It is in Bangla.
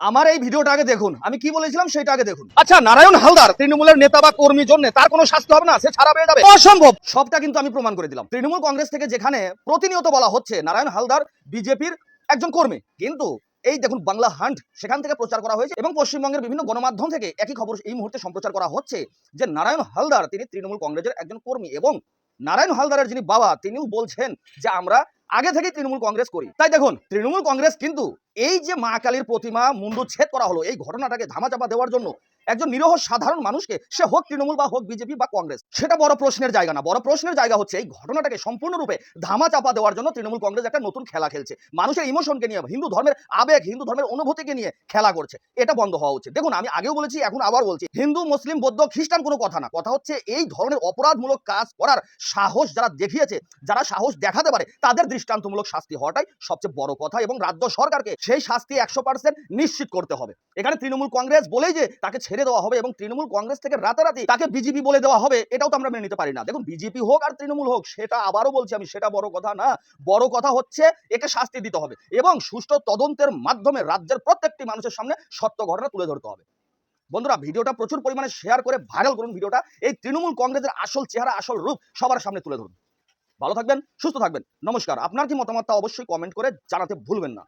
আমার এই ভিডিওটা আগে দেখুন, আমি কি বলেছিলাম সেটা আগে দেখুন। আচ্ছা, নারায়ণ হালদার তৃণমূলের নেতা বা কর্মীর জন্য তার কোনো শাস্তি হবে না, সে ছাড়া পেয়ে যাবে? অসম্ভব। সবটা কিন্তু আমি প্রমাণ করে দিলাম। তৃণমূল কংগ্রেস থেকে যেখানে প্রতিনিয়ত বলা হচ্ছে নারায়ণ হালদার বিজেপির একজন কর্মী, কিন্তু এই দেখুন বাংলা হান্ট সেখান থেকে প্রচার করা হয়েছে এবং পশ্চিমবঙ্গের বিভিন্ন গণমাধ্যম থেকে একই খবর এই মুহূর্তে সম্প্রচার করা হচ্ছে যে নারায়ণ হালদার তিনি তৃণমূল কংগ্রেসের একজন কর্মী এবং নারায়ণ হালদারের যিনি বাবা তিনিও বলছেন যে আমরা আগে থেকেই তৃণমূল কংগ্রেস করি। তাই দেখুন, তৃণমূল কংগ্রেস কিন্তু এই যে মা কালীর প্রতিমা মুন্ডুচ্ছেদ করা হলো, এই ঘটনাটাকে ধামাচাপা দেওয়ার জন্য একজন নিরহ সাধারণ মানুষকে, সে হোক তৃণমূল বা হোক বিজেপি বা কংগ্রেস, সেটা বড় প্রশ্নের জায়গা না। বড় প্রশ্নের জায়গা হচ্ছে এই ঘটনাটাকে সম্পূর্ণরূপে ধামাচাপা দেওয়ার জন্য তৃণমূল কংগ্রেস একটা নতুন খেলা খেলছে, মানুষের ইমোশনকে নিয়ে, হিন্দু ধর্মের আবেগ, হিন্দু ধর্মের অনুভূতিকে নিয়ে খেলা করছে। এটা বন্ধ হওয়া উচিত। দেখুন, আমি আগেও বলেছি, এখন আবার বলছি, হিন্দু মুসলিম বৌদ্ধ খ্রিস্টান কোনো কথা না, কথা হচ্ছে এই ধরনের অপরাধমূলক কাজ করার সাহস যারা দেখিয়েছে, যারা সাহস দেখাতে পারে, তাদের দৃষ্টান্তমূলক শাস্তি হওয়াটাই সবচেয়ে বড় কথা এবং রাজ্য সরকারকে সেই শাস্তি 100% নিশ্চিত করতে হবে। এখানে তৃণমূল কংগ্রেস বলেই যে তাকে ছেড়ে দেওয়া হবে এবং তৃণমূল কংগ্রেস থেকে রাতারাতি তাকে বিজেপি বলে দেওয়া হবে, এটাও তো আমরা মেনে নিতে পারি না। দেখুন, বিজেপি হোক আর তৃণমূল হোক, সেটা আবারও বলছি আমি, সেটা বড় কথা না। বড় কথা হচ্ছে একে শাস্তি দিতে হবে এবং সুষ্ঠু তদন্তের মাধ্যমে রাজ্যের প্রত্যেকটি মানুষের সামনে সত্য ঘটনা তুলে ধরতে হবে। বন্ধুরা, ভিডিওটা প্রচুর পরিমাণে শেয়ার করে ভাইরাল করুন ভিডিওটা। এই তৃণমূল কংগ্রেসের আসল চেহারা, আসল রূপ সবার সামনে তুলে ধরুন। ভালো থাকবেন, সুস্থ থাকবেন। নমস্কার। আপনার কি মতামত তা অবশ্যই কমেন্ট করে জানাতে ভুলবেন না।